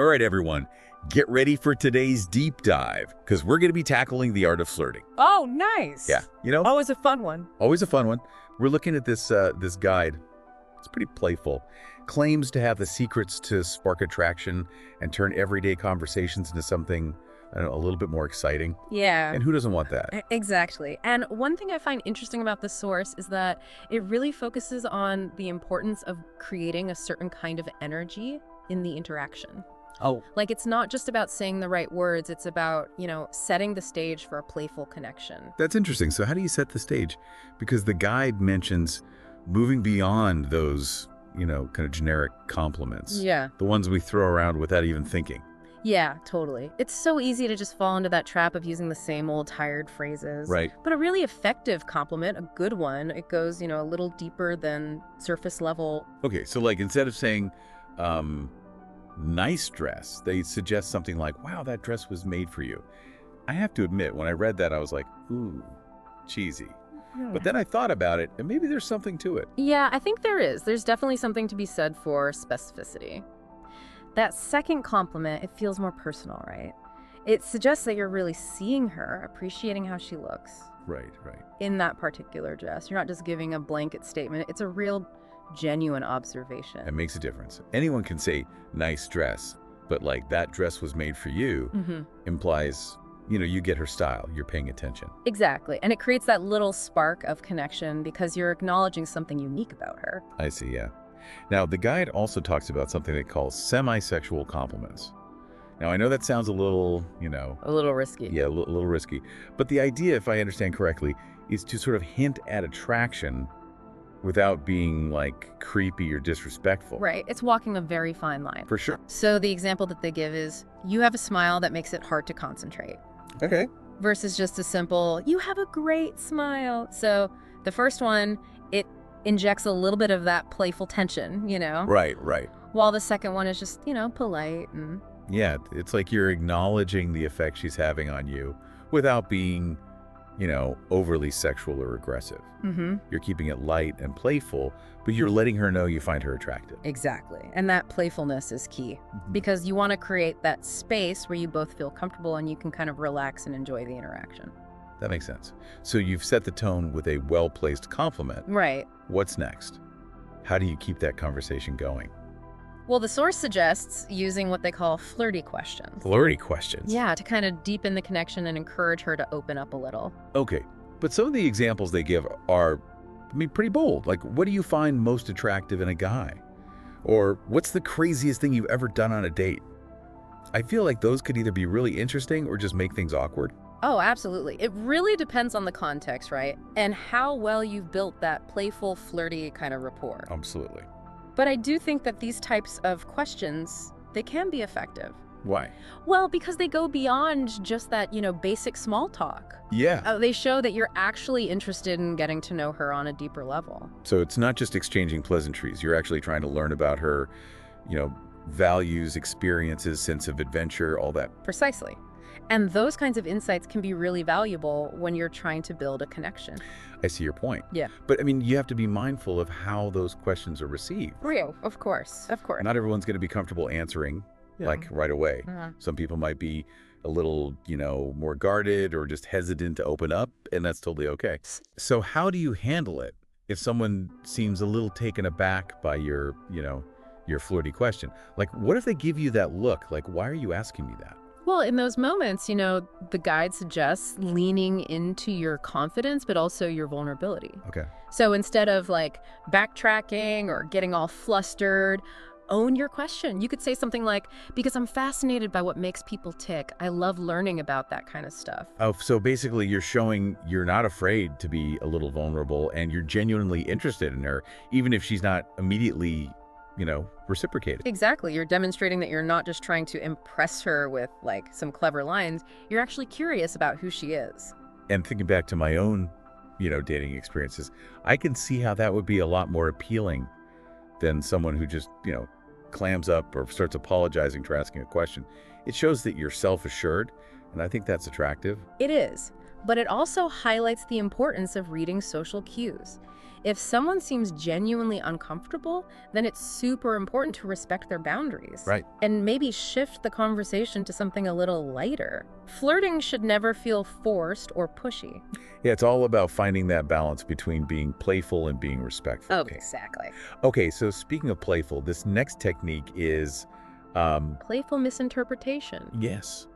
All right, everyone, get ready for today's deep dive because we're going to be tackling the art of flirting. Oh, nice. Yeah, Always a fun one. always a fun one. We're looking at this guide. It's pretty playful. Claims to have the secrets to spark attraction and turn everyday conversations into something, I don't know, a little bit more exciting. Yeah. And who doesn't want that? Exactly. And one thing I find interesting about this source is that it really focuses on the importance of creating a certain kind of energy in the interaction. Oh, Like, it's not just about saying the right words, it's about, setting the stage for a playful connection. that's interesting. So how do you set the stage? Because the guide mentions moving beyond those, kind of generic compliments. Yeah. The ones we throw around without even thinking. Yeah, totally. It's so easy to just fall into that trap of using the same old tired phrases. Right. But a really effective compliment, a good one, it goes, a little deeper than surface level. Okay, so like instead of saying, nice dress, they suggest something like, wow, that dress was made for you. I have to admit, when I read that, I was like, ooh, cheesy. But then I thought about it, and maybe there's something to it. Yeah, I think there is. There's definitely something to be said for specificity. That second compliment, it feels more personal, right? It suggests that you're really seeing her, appreciating how she looks Right. in that particular dress. You're not just giving a blanket statement. It's a real, genuine observation. It makes a difference. Anyone can say, nice dress, but like that dress was made for you implies, you get her style, you're paying attention. Exactly. And it creates that little spark of connection because you're acknowledging something unique about her. I see, yeah. Now, the guide also talks about something they call semi-sexual compliments. Now, I know that sounds a little, A little risky. yeah, a little risky. But the idea, if I understand correctly, is to sort of hint at attraction without being like creepy or disrespectful. Right. It's walking a very fine line. For sure. So the example that they give is, you have a smile that makes it hard to concentrate. Okay. Versus just a simple, you have a great smile. So the first one, it injects a little bit of that playful tension, Right. while the second one is just, polite and Yeah, it's like you're acknowledging the effect she's having on you without being, overly sexual or aggressive. You're keeping it light and playful, but you're letting her know you find her attractive. Exactly. And that playfulness is key because you want to create that space where you both feel comfortable and you can kind of relax and enjoy the interaction. That makes sense. So you've set the tone with a well-placed compliment. Right. What's next? How do you keep that conversation going? Well, the source suggests using what they call flirty questions. Flirty questions. Yeah, to kind of deepen the connection and encourage her to open up a little. Okay, but some of the examples they give are, pretty bold. Like, what do you find most attractive in a guy? Or what's the craziest thing you've ever done on a date? I feel like those could either be really interesting or just make things awkward. Oh, absolutely. It really depends on the context, right? And how well you've built that playful, flirty kind of rapport. Absolutely. But I do think that these types of questions, they can be effective. Why? Well, because they go beyond just that, basic small talk. Yeah. They show that you're actually interested in getting to know her on a deeper level. So it's not just exchanging pleasantries. You're actually trying to learn about her, values, experiences, sense of adventure, all that. Precisely. And those kinds of insights can be really valuable when you're trying to build a connection. I see your point. Yeah. But you have to be mindful of how those questions are received. Real, of course. Not everyone's going to be comfortable answering like right away. Some people might be a little, more guarded or just hesitant to open up, and that's totally okay. So how do you handle it if someone seems a little taken aback by your flirty question? Like, what if they give you that look? Like, why are you asking me that? Well, in those moments, the guide suggests leaning into your confidence, but also your vulnerability. Okay. So instead of like backtracking or getting all flustered, own your question. You could say something like, because I'm fascinated by what makes people tick. I love learning about that kind of stuff. Oh, so basically you're showing you're not afraid to be a little vulnerable and you're genuinely interested in her, even if she's not immediately reciprocated. Exactly. You're demonstrating that you're not just trying to impress her with like some clever lines. You're actually curious about who she is. And thinking back to my own, dating experiences, I can see how that would be a lot more appealing than someone who just, clams up or starts apologizing for asking a question. It shows that you're self-assured, and I think that's attractive. It is. But it also highlights the importance of reading social cues. If someone seems genuinely uncomfortable, then it's super important to respect their boundaries. Right. And maybe shift the conversation to something a little lighter. Flirting should never feel forced or pushy. Yeah, it's all about finding that balance between being playful and being respectful. Oh, exactly. Okay, so speaking of playful, this next technique is, Playful misinterpretation. yes,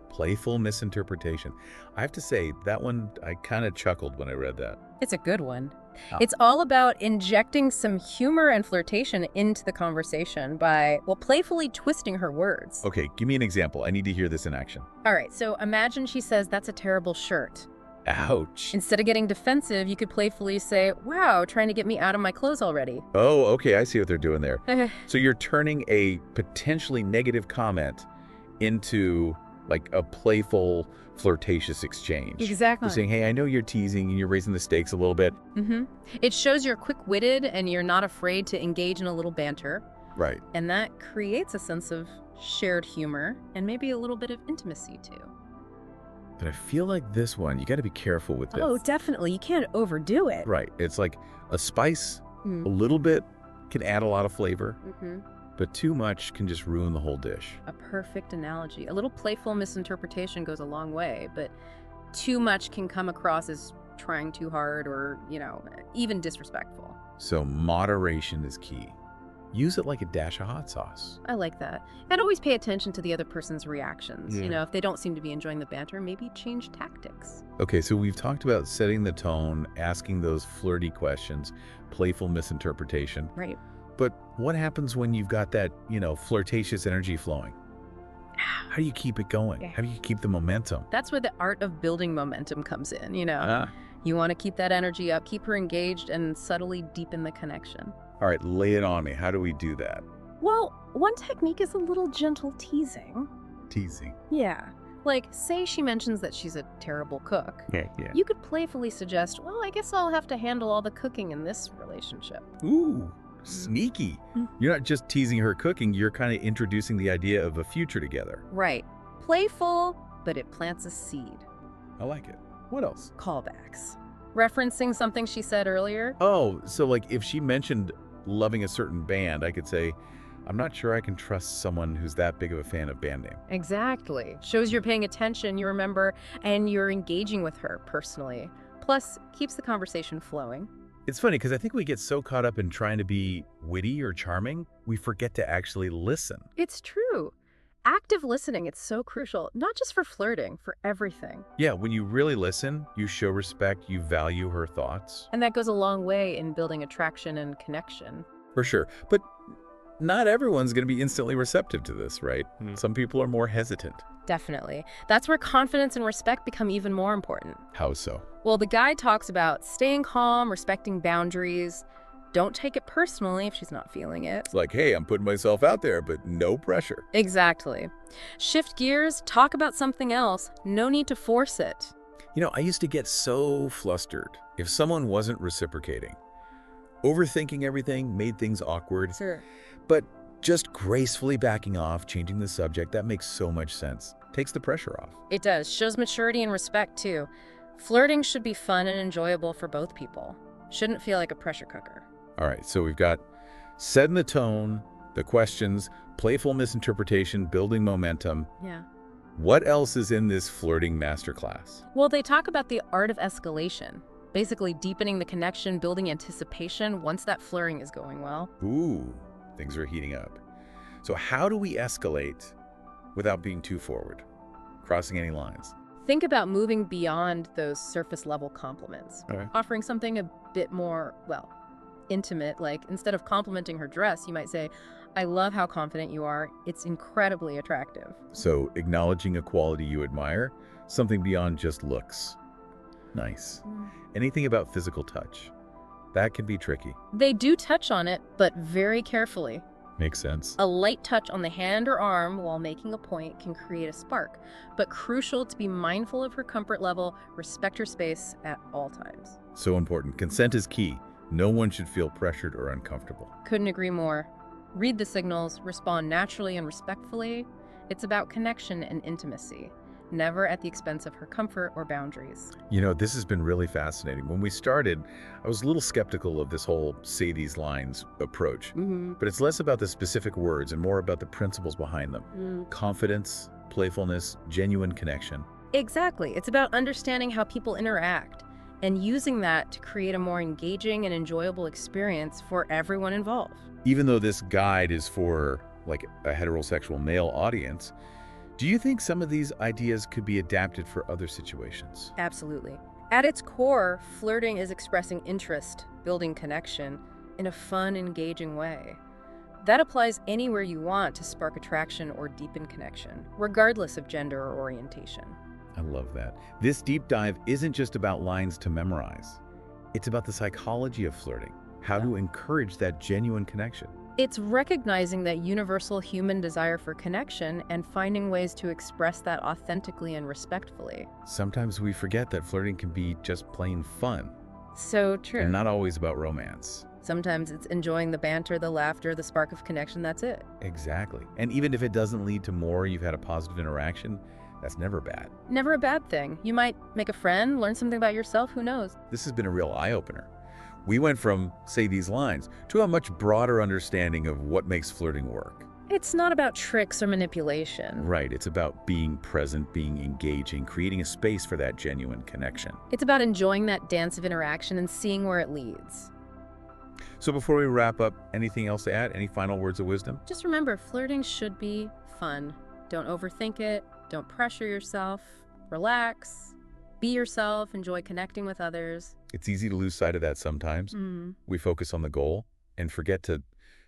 playful misinterpretation. I have to say, that one, I kind of chuckled when I read that. It's a good one. Oh. It's all about injecting some humor and flirtation into the conversation by, well, playfully twisting her words. Okay, give me an example. I need to hear this in action. All right, so imagine she says, "That's a terrible shirt." Ouch. Instead of getting defensive, you could playfully say, "Wow, trying to get me out of my clothes already." Oh, okay, I see what they're doing there. So you're turning a potentially negative comment into like a playful, flirtatious exchange. Exactly. You're saying, hey, I know you're teasing and you're raising the stakes a little bit. It shows you're quick-witted and you're not afraid to engage in a little banter. Right. And that creates a sense of shared humor and maybe a little bit of intimacy, too. But I feel like this one, you got to be careful with this. Oh, definitely. You can't overdo it. Right. It's like a spice, a little bit can add a lot of flavor, but too much can just ruin the whole dish. A perfect analogy. A little playful misinterpretation goes a long way, but too much can come across as trying too hard or, even disrespectful. So moderation is key. Use it like a dash of hot sauce. I like that. And always pay attention to the other person's reactions. If they don't seem to be enjoying the banter, maybe change tactics. Okay, so we've talked about setting the tone, asking those flirty questions, playful misinterpretation. Right. But what happens when you've got that, flirtatious energy flowing? How do you keep it going? How do you keep the momentum? That's where the art of building momentum comes in, Ah. You want to keep that energy up, keep her engaged, and subtly deepen the connection. All right, lay it on me. How do we do that? Well, one technique is a little gentle teasing. Teasing. Yeah. Like, say she mentions that she's a terrible cook. Yeah. You could playfully suggest, well, I guess I'll have to handle all the cooking in this relationship. Ooh, sneaky. You're not just teasing her cooking, you're kind of introducing the idea of a future together. Right. Playful, but it plants a seed. I like it. What else? Callbacks. Referencing something she said earlier. Oh, so like if she mentioned loving a certain band, I could say, I'm not sure I can trust someone who's that big of a fan of band name. Exactly. Shows you're paying attention, you remember, and you're engaging with her personally. Plus, keeps the conversation flowing. It's funny because I think we get so caught up in trying to be witty or charming, we forget to actually listen. It's true. Active listening, it's so crucial, not just for flirting, for everything. Yeah, when you really listen, you show respect, you value her thoughts. And that goes a long way in building attraction and connection. For sure. But not everyone's going to be instantly receptive to this, right? Some people are more hesitant. Definitely. That's where confidence and respect become even more important. How so? Well, the guide talks about staying calm, respecting boundaries. Don't take it personally if she's not feeling it. It's like, hey, I'm putting myself out there, but no pressure. Exactly. Shift gears, talk about something else. No need to force it. I used to get so flustered if someone wasn't reciprocating. Overthinking everything made things awkward. Sure. But just gracefully backing off, changing the subject, that makes so much sense. Takes the pressure off. It does. Shows maturity and respect, too. Flirting should be fun and enjoyable for both people. Shouldn't feel like a pressure cooker. All right, so we've got setting the tone, the questions, playful misinterpretation, building momentum. Yeah. What else is in this flirting masterclass? Well, they talk about the art of escalation. Basically deepening the connection, building anticipation once that flirting is going well. Ooh, things are heating up. So how do we escalate without being too forward, crossing any lines? Think about moving beyond those surface level compliments. All right. Offering something a bit more, intimate, like instead of complimenting her dress, you might say, I love how confident you are. It's incredibly attractive. So acknowledging a quality you admire, something beyond just looks. Nice. Anything about physical touch. That can be tricky. They do touch on it, but very carefully. Makes sense. A light touch on the hand or arm while making a point can create a spark, but crucial to be mindful of her comfort level, respect her space at all times. So important. Consent is key. No one should feel pressured or uncomfortable. Couldn't agree more. Read the signals, respond naturally and respectfully. It's about connection and intimacy. never at the expense of her comfort or boundaries. You know, this has been really fascinating. When we started, I was a little skeptical of this whole say these lines approach, but it's less about the specific words and more about the principles behind them. Confidence, playfulness, genuine connection. Exactly. It's about understanding how people interact and using that to create a more engaging and enjoyable experience for everyone involved. Even though this guide is for like a heterosexual male audience, do you think some of these ideas could be adapted for other situations? Absolutely. At its core, flirting is expressing interest, building connection in a fun, engaging way. That applies anywhere you want to spark attraction or deepen connection, regardless of gender or orientation. I love that. This deep dive isn't just about lines to memorize. It's about the psychology of flirting, how to encourage that genuine connection. It's recognizing that universal human desire for connection and finding ways to express that authentically and respectfully. Sometimes we forget that flirting can be just plain fun So true. and not always about romance. Sometimes it's enjoying the banter, the laughter, the spark of connection, that's it. Exactly. And even if it doesn't lead to more, you've had a positive interaction, that's never bad. Never a bad thing. You might make a friend, learn something about yourself, who knows? This has been a real eye-opener. We went from, say these lines, to a much broader understanding of what makes flirting work. It's not about tricks or manipulation. Right, it's about being present, being engaging, creating a space for that genuine connection. It's about enjoying that dance of interaction and seeing where it leads. So before we wrap up, anything else to add? Any final words of wisdom? Just remember, flirting should be fun. Don't overthink it. Don't pressure yourself. Relax. Be yourself. Enjoy connecting with others. It's easy to lose sight of that sometimes. We focus on the goal and forget to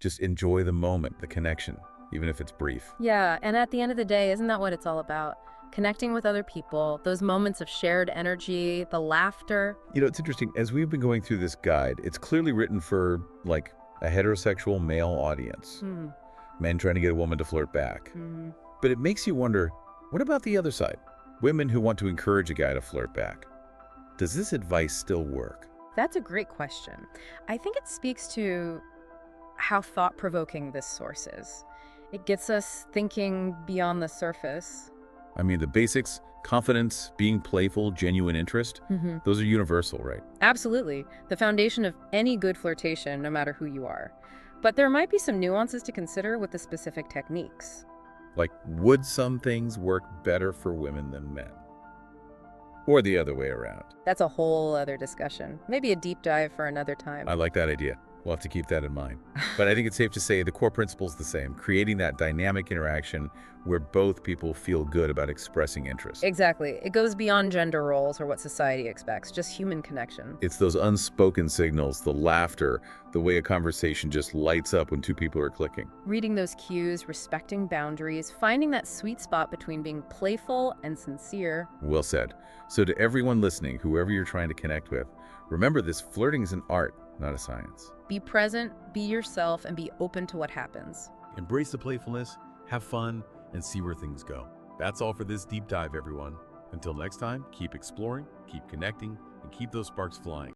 just enjoy the moment, the connection, even if it's brief. Yeah, and at the end of the day, isn't that what it's all about? Connecting with other people, those moments of shared energy, the laughter. You know, it's interesting. As we've been going through this guide, it's clearly written for, like, a heterosexual male audience. Men trying to get a woman to flirt back. But it makes you wonder, what about the other side? Women who want to encourage a guy to flirt back. Does this advice still work? That's a great question. I think it speaks to how thought-provoking this source is. It gets us thinking beyond the surface. I mean, the basics, confidence, being playful, genuine interest, those are universal, right? Absolutely. The foundation of any good flirtation, no matter who you are. But there might be some nuances to consider with the specific techniques. Like, would some things work better for women than men? Or the other way around? That's a whole other discussion. Maybe a deep dive for another time. I like that idea. We'll have to keep that in mind. But I think it's safe to say the core principle's the same, creating that dynamic interaction where both people feel good about expressing interest. Exactly. It goes beyond gender roles or what society expects, just human connection. It's those unspoken signals, the laughter, the way a conversation just lights up when two people are clicking. Reading those cues, respecting boundaries, finding that sweet spot between being playful and sincere. Well said. So to everyone listening, whoever you're trying to connect with, remember this flirting is an art, not a science. Be present, be yourself, and be open to what happens. Embrace the playfulness, have fun, and see where things go. That's all for this deep dive, everyone. Until next time, keep exploring, keep connecting, and keep those sparks flying.